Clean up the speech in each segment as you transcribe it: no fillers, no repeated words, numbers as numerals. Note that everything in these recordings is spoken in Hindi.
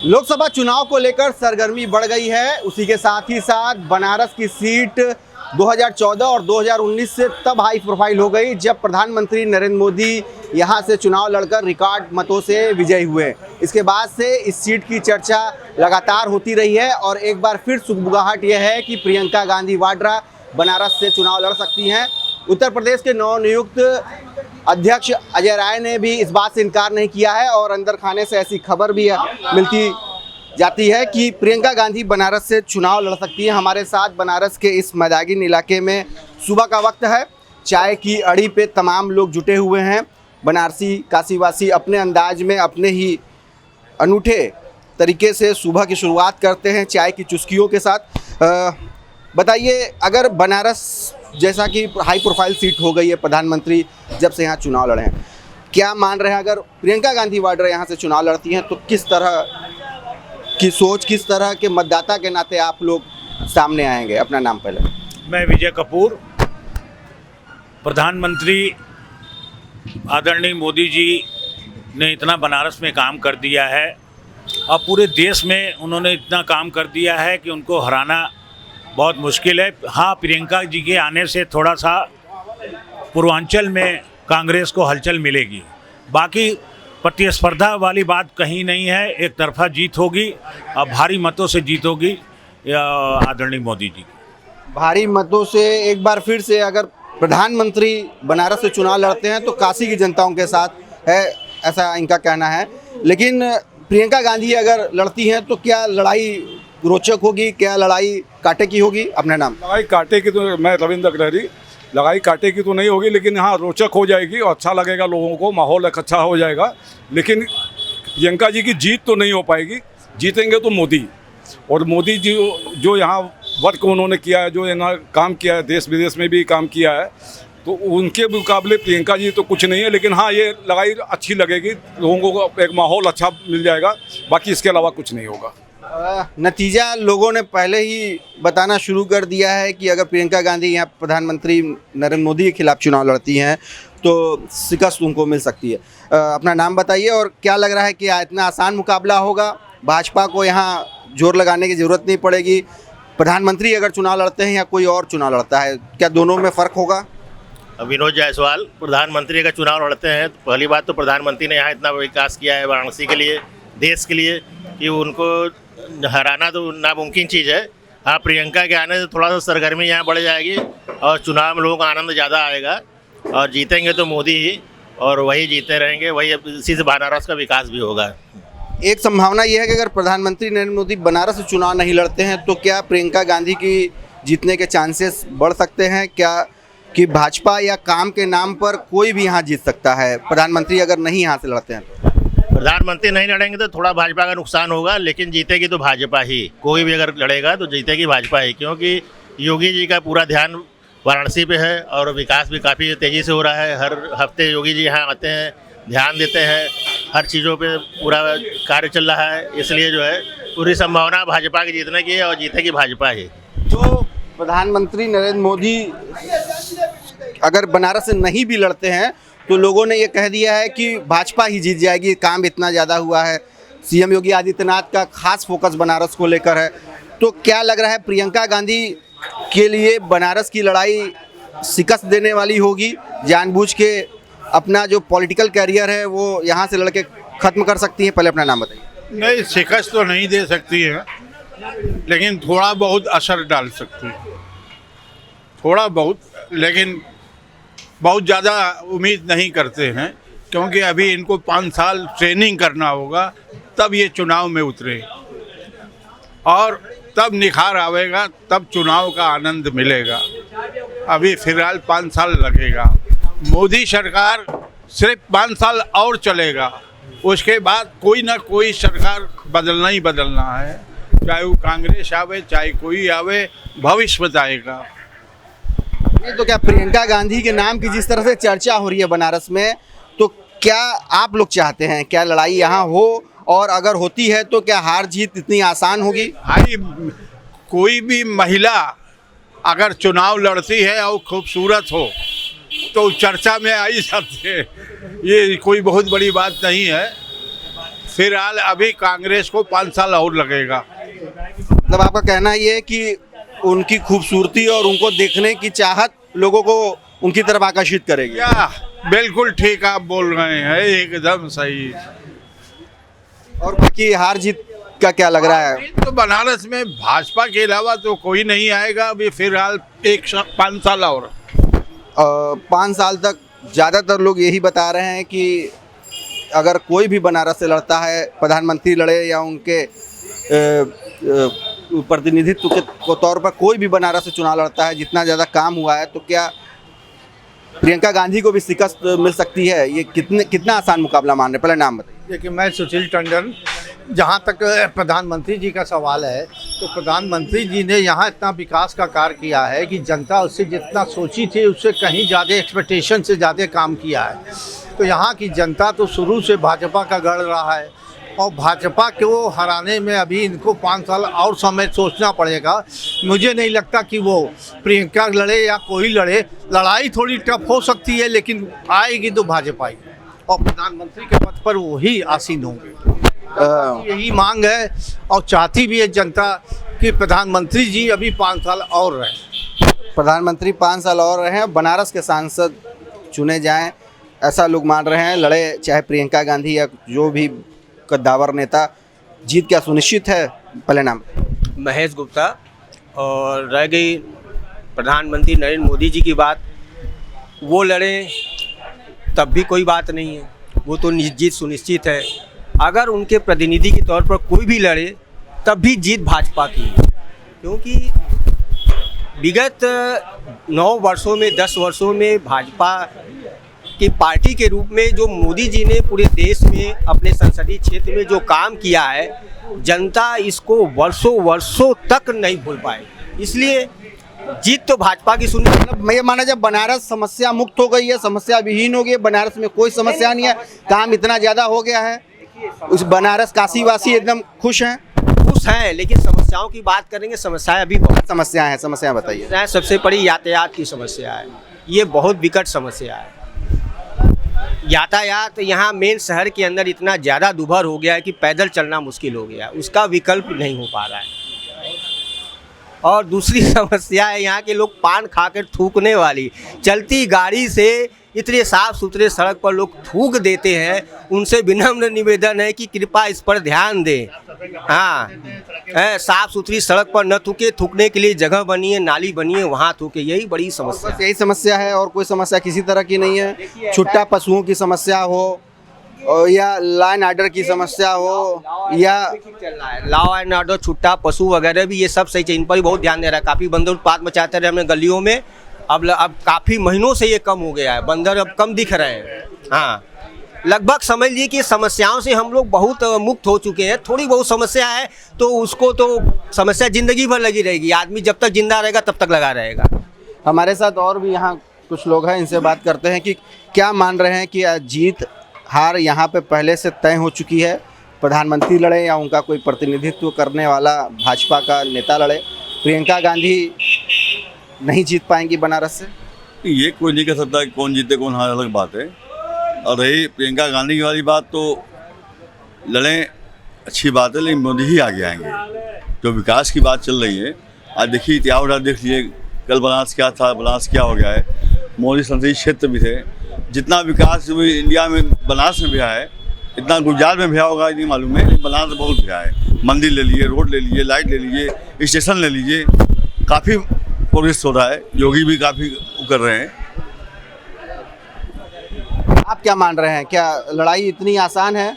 लोकसभा चुनाव को लेकर सरगर्मी बढ़ गई है। उसी के साथ ही साथ बनारस की सीट 2014 और 2019 से तब हाई प्रोफाइल हो गई जब प्रधानमंत्री नरेंद्र मोदी यहां से चुनाव लड़कर रिकॉर्ड मतों से विजयी हुए। इसके बाद से इस सीट की चर्चा लगातार होती रही है और एक बार फिर सुगबुगाहट यह है कि प्रियंका गांधी वाड्रा बनारस से चुनाव लड़ सकती हैं। उत्तर प्रदेश के नवनियुक्त अध्यक्ष अजय राय ने भी इस बात से इनकार नहीं किया है और अंदर खाने से ऐसी खबर भी मिलती जाती है कि प्रियंका गांधी बनारस से चुनाव लड़ सकती है। हमारे साथ बनारस के इस मैदानी इलाके में सुबह का वक्त है, चाय की अड़ी पे तमाम लोग जुटे हुए हैं। बनारसी काशीवासी अपने अंदाज में अपने ही अनूठे तरीके से सुबह की शुरुआत करते हैं चाय की चुस्कियों के साथ। बताइए, अगर बनारस जैसा कि हाई प्रोफाइल सीट हो गई है, प्रधानमंत्री जब से यहाँ चुनाव लड़े हैं, क्या मान रहे हैं अगर प्रियंका गांधी वाड्रा यहाँ से चुनाव लड़ती हैं तो किस तरह की सोच, किस तरह के मतदाता के नाते आप लोग सामने आएंगे? अपना नाम पहले। मैं विजय कपूर। प्रधानमंत्री आदरणीय मोदी जी ने इतना बनारस में काम कर दिया है और पूरे देश में उन्होंने इतना काम कर दिया है कि उनको हराना बहुत मुश्किल है। हाँ, प्रियंका जी के आने से थोड़ा सा पूर्वांचल में कांग्रेस को हलचल मिलेगी, बाकी प्रतिस्पर्धा वाली बात कहीं नहीं है। एक तरफा जीत होगी और भारी मतों से जीत होगी आदरणीय मोदी जी। भारी मतों से एक बार फिर से अगर प्रधानमंत्री बनारस से चुनाव लड़ते हैं तो काशी की जनताओं के साथ है, ऐसा इनका कहना है। लेकिन प्रियंका गांधी अगर लड़ती हैं तो क्या लड़ाई रोचक होगी, क्या लड़ाई कांटे की होगी? अपना नाम। लड़ाई कांटे की तो मैं रविंद्र अग्रहरी। लड़ाई कांटे की तो नहीं होगी, लेकिन हाँ रोचक हो जाएगी और अच्छा लगेगा लोगों को, माहौल अच्छा हो जाएगा। लेकिन प्रियंका जी की जीत तो नहीं हो पाएगी। जीतेंगे तो मोदी, और मोदी जी जो यहाँ वर्क उन्होंने किया है, जो यहाँ काम किया है, देश विदेश में भी काम किया है, तो उनके मुकाबले प्रियंका जी तो कुछ नहीं है। लेकिन हाँ, ये लड़ाई अच्छी लगेगी, लोगों को एक माहौल अच्छा मिल जाएगा, बाकी इसके अलावा कुछ नहीं होगा। नतीजा लोगों ने पहले ही बताना शुरू कर दिया है कि अगर प्रियंका गांधी यहाँ प्रधानमंत्री नरेंद्र मोदी के खिलाफ चुनाव लड़ती हैं तो शिकस्त उनको मिल सकती है। अपना नाम बताइए और क्या लग रहा है कि इतना आसान मुकाबला होगा? भाजपा को यहाँ जोर लगाने की ज़रूरत नहीं पड़ेगी? प्रधानमंत्री अगर चुनाव लड़ते हैं या कोई और चुनाव लड़ता है, क्या दोनों में फ़र्क होगा? विनोद जायसवाल। प्रधानमंत्री अगर चुनाव लड़ते हैं तो पहली बात तो प्रधानमंत्री ने यहाँ इतना विकास किया है वाराणसी के लिए, देश के लिए, कि उनको हराना तो नामुमकिन चीज़ है। हाँ, प्रियंका के आने से थोड़ा सा सरगर्मी यहाँ बढ़ जाएगी और चुनाव में लोगों का आनंद ज़्यादा आएगा और जीतेंगे तो मोदी ही, और वही जीते रहेंगे, वही इसी से बनारस का विकास भी होगा। एक संभावना यह है कि अगर प्रधानमंत्री नरेंद्र मोदी बनारस से चुनाव नहीं लड़ते हैं तो क्या प्रियंका गांधी की जीतने के चांसेस बढ़ सकते हैं? क्या कि भाजपा या काम के नाम पर कोई भी यहाँ जीत सकता है, प्रधानमंत्री अगर नहीं यहाँ से लड़ते हैं तो? प्रधानमंत्री नहीं लड़ेंगे तो थोड़ा भाजपा का नुकसान होगा, लेकिन जीतेगी तो भाजपा ही। कोई भी अगर लड़ेगा तो जीतेगी भाजपा ही, क्योंकि योगी जी का पूरा ध्यान वाराणसी पे है और विकास भी काफ़ी तेज़ी से हो रहा है। हर हफ्ते योगी जी यहाँ आते हैं, ध्यान देते हैं, हर चीज़ों पे पूरा कार्य चल रहा है। इसलिए जो है पूरी संभावना भाजपा की जीतने की है और जीतेगी भाजपा ही। तो प्रधानमंत्री नरेंद्र मोदी अगर बनारस से नहीं भी लड़ते हैं तो लोगों ने ये कह दिया है कि भाजपा ही जीत जाएगी, काम इतना ज़्यादा हुआ है। सीएम योगी आदित्यनाथ का खास फोकस बनारस को लेकर है। तो क्या लग रहा है, प्रियंका गांधी के लिए बनारस की लड़ाई शिकस्त देने वाली होगी? जानबूझ के अपना जो पॉलिटिकल कैरियर है वो यहाँ से लड़के ख़त्म कर सकती हैं? पहले अपना नाम बताइए। नहीं, शिकस्त तो नहीं दे सकती है, लेकिन थोड़ा बहुत असर डाल सकती है, थोड़ा बहुत, लेकिन बहुत ज़्यादा उम्मीद नहीं करते हैं, क्योंकि अभी इनको 5 साल ट्रेनिंग करना होगा, तब ये चुनाव में उतरे और तब निखार आवेगा, तब चुनाव का आनंद मिलेगा। अभी फिलहाल 5 साल लगेगा। मोदी सरकार सिर्फ 5 साल और चलेगा, उसके बाद कोई ना कोई सरकार बदलना ही बदलना है, चाहे वो कांग्रेस आवे चाहे कोई आवे, भविष्य बताएगा। ये तो क्या प्रियंका गांधी के नाम की जिस तरह से चर्चा हो रही है बनारस में, तो क्या आप लोग चाहते हैं क्या लड़ाई यहाँ हो, और अगर होती है तो क्या हार जीत इतनी आसान होगी? भाई, कोई भी महिला अगर चुनाव लड़ती है और खूबसूरत हो तो चर्चा में आई जाती है, ये कोई बहुत बड़ी बात नहीं है। फिलहाल अभी कांग्रेस को 5 साल और लगेगा। मतलब आपका कहना ये है कि उनकी खूबसूरती और उनको देखने की चाहत लोगों को उनकी तरफ आकर्षित करेगी। क्या बिल्कुल ठीक आप बोल रहे हैं, एकदम सही। और बाकी हार जीत का क्या लग रहा है? तो बनारस में भाजपा के अलावा तो कोई नहीं आएगा अभी फिलहाल 5 साल और। 5 साल तक ज़्यादातर लोग यही बता रहे हैं कि अगर कोई भी बनारस से लड़ता है, प्रधानमंत्री लड़े या उनके प्रतिनिधित्व के तौर पर कोई भी बनारस से चुनाव लड़ता है, जितना ज़्यादा काम हुआ है, तो क्या प्रियंका गांधी को भी शिकस्त मिल सकती है? ये कितना आसान मुकाबला मान रहे? पहले नाम बताइए। देखिए, मैं सुशील टंडन। जहाँ तक प्रधानमंत्री जी का सवाल है, तो प्रधानमंत्री जी ने यहाँ इतना विकास का कार्य किया है कि जनता उससे जितना सोची थी उससे कहीं ज़्यादा एक्सपेक्टेशन से ज़्यादा काम किया है। तो यहाँ की जनता तो शुरू से भाजपा का गढ़ रहा है और भाजपा को हराने में अभी इनको 5 साल और समय सोचना पड़ेगा। मुझे नहीं लगता कि वो प्रियंका लड़े या कोई लड़े। लड़ाई थोड़ी टफ हो सकती है, लेकिन आएगी तो भाजपा ही, और प्रधानमंत्री के पद पर वही आसीन होंगे। यही मांग है और चाहती भी है जनता कि प्रधानमंत्री जी अभी 5 साल और रहें। प्रधानमंत्री 5 साल और रहें, बनारस के सांसद चुने जाएं, ऐसा लोग मान रहे हैं। लड़े चाहे प्रियंका गांधी या जो भी कद्दावर नेता, जीत क्या सुनिश्चित है? पहले नाम। महेश गुप्ता। और रह गई प्रधानमंत्री नरेंद्र मोदी जी की बात, वो लड़े तब भी कोई बात नहीं है, वो तो जीत सुनिश्चित है। अगर उनके प्रतिनिधि के तौर पर कोई भी लड़े तब भी जीत भाजपा की है, क्योंकि विगत 9 वर्षों में 10 वर्षों में भाजपा की पार्टी के रूप में जो मोदी जी ने पूरे देश में अपने संसदीय क्षेत्र में जो काम किया है, जनता इसको वर्षों तक नहीं भूल पाए। इसलिए जीत तो भाजपा की सुनी। मतलब ये माना जब बनारस समस्या मुक्त हो गई है, समस्या विहीन हो गई है, बनारस में कोई समस्या नहीं है, काम इतना ज़्यादा हो गया है, उस बनारस काशीवासी एकदम खुश हैं। खुश हैं, लेकिन समस्याओं की बात करेंगे, समस्याएं अभी बहुत समस्याएं हैं, समस्या बताइए। सबसे बड़ी यातायात की समस्या है, ये बहुत विकट समस्या है। यातायात यहाँ मेन शहर के अंदर इतना ज़्यादा दुभर हो गया है कि पैदल चलना मुश्किल हो गया है, उसका विकल्प नहीं हो पा रहा है। और दूसरी समस्या है यहाँ के लोग पान खाकर थूकने वाली, चलती गाड़ी से इतने साफ सुथरे सड़क पर लोग थूक देते हैं। उनसे विनम्र निवेदन है कि कृपया इस पर ध्यान दें। हाँ, साफ सुथरी सड़क पर न थूके, थूकने के लिए जगह बनी है, नाली बनी है, वहाँ थूके, यही बड़ी समस्या। यही समस्या है और कोई समस्या किसी तरह की नहीं है। छुट्टा पशुओं की समस्या हो या लॉ एंड ऑर्डर की समस्या हो या लॉ एंड ऑर्डर, छुट्टा पशु वगैरह भी, ये सब सही चाहिए, इन पर भी बहुत ध्यान दे रहा है। काफ़ी बंदर उत्पात मचाते रहे हमने गलियों में, अब काफ़ी महीनों से ये कम हो गया है, बंदर अब कम दिख रहे हैं। हाँ, लगभग समझ लीजिए कि समस्याओं से हम लोग बहुत मुक्त हो चुके हैं। थोड़ी बहुत समस्या है तो उसको तो समस्या ज़िंदगी भर लगी रहेगी, आदमी जब तक जिंदा रहेगा तब तक लगा रहेगा। हमारे साथ और भी यहाँ कुछ लोग हैं, इनसे बात करते हैं कि क्या मान रहे हैं कि जीत हार यहाँ पे पहले से तय हो चुकी है, प्रधानमंत्री लड़े या उनका कोई प्रतिनिधित्व करने वाला भाजपा का नेता लड़े, प्रियंका गांधी नहीं जीत पाएंगी बनारस से? ये कोई नहीं कह सकता कि कौन जीते कौन हारे, अलग बात है। और रही प्रियंका गांधी की वाली बात, तो लड़ें अच्छी बात है, लेकिन मोदी ही आगे आएंगे। जो विकास की बात चल रही है, आज देखिए इतिहास उठा देख लिए, कल बनारस क्या था, बनारस क्या हो गया है। मोदी संसदीय क्षेत्र भी थे, जितना विकास इंडिया में बनारस में भी है, इतना गुजरात में भी होगा नहीं मालूम है, लेकिन बनारस बहुत भी है। मंदिर ले लीजिए, रोड ले लीजिए, लाइट ले लीजिए, स्टेशन ले लीजिए, काफ़ी प्रोग्रेस हो रहा है। योगी भी काफ़ी कर रहे हैं। आप क्या मान रहे हैं? क्या लड़ाई इतनी आसान है?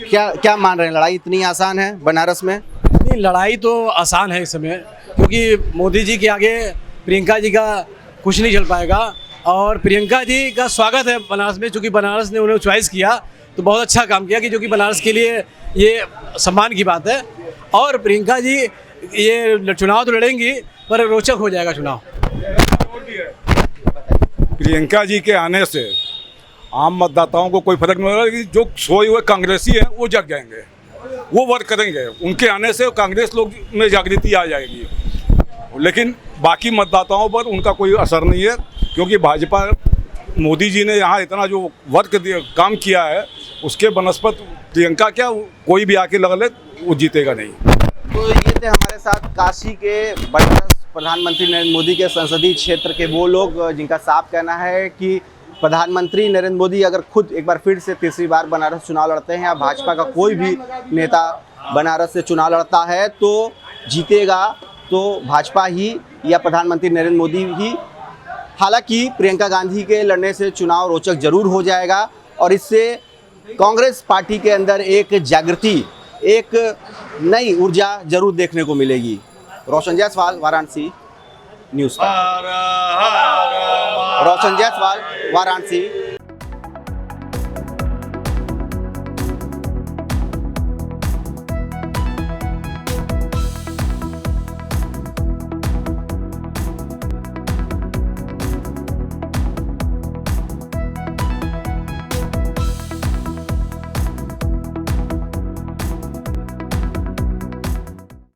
क्या मान रहे हैं, लड़ाई इतनी आसान है बनारस में? नहीं, लड़ाई तो आसान है इस समय, क्योंकि मोदी जी के आगे प्रियंका जी का कुछ नहीं चल पाएगा। और प्रियंका जी का स्वागत है बनारस में, चूँकि बनारस ने उन्हें चॉइस किया तो बहुत अच्छा काम किया, कि जो कि बनारस के लिए ये सम्मान की बात है। और प्रियंका जी ये चुनाव तो लड़ेंगी, पर रोचक हो जाएगा चुनाव। प्रियंका जी के आने से आम मतदाताओं को कोई फर्क नहीं होगा, कि जो सोए हुए कांग्रेसी हैं वो जग जाएंगे, वो वर्क करेंगे। उनके आने से कांग्रेस लोग में जागृति आ जाएगी, लेकिन बाकी मतदाताओं पर उनका कोई असर नहीं है, क्योंकि भाजपा मोदी जी ने यहाँ इतना जो वर्क काम किया है उसके बनस्पत प्रियंका क्या कोई भी आके लगा ले वो जीतेगा नहीं। तो ये थे हमारे साथ काशी के बनारस प्रधानमंत्री नरेंद्र मोदी के संसदीय क्षेत्र के वो लोग जिनका साफ कहना है कि प्रधानमंत्री नरेंद्र मोदी अगर खुद एक बार फिर से तीसरी बार बनारस चुनाव लड़ते हैं या भाजपा का कोई भी नेता बनारस से चुनाव लड़ता है तो जीतेगा तो भाजपा ही या प्रधानमंत्री नरेंद्र मोदी ही। हालांकि प्रियंका गांधी के लड़ने से चुनाव रोचक जरूर हो जाएगा और इससे कांग्रेस पार्टी के अंदर एक जागृति, एक नई ऊर्जा जरूर देखने को मिलेगी। रोशन जायसवाल, वाराणसी न्यूज़। रोशन जायसवाल, वाराणसी।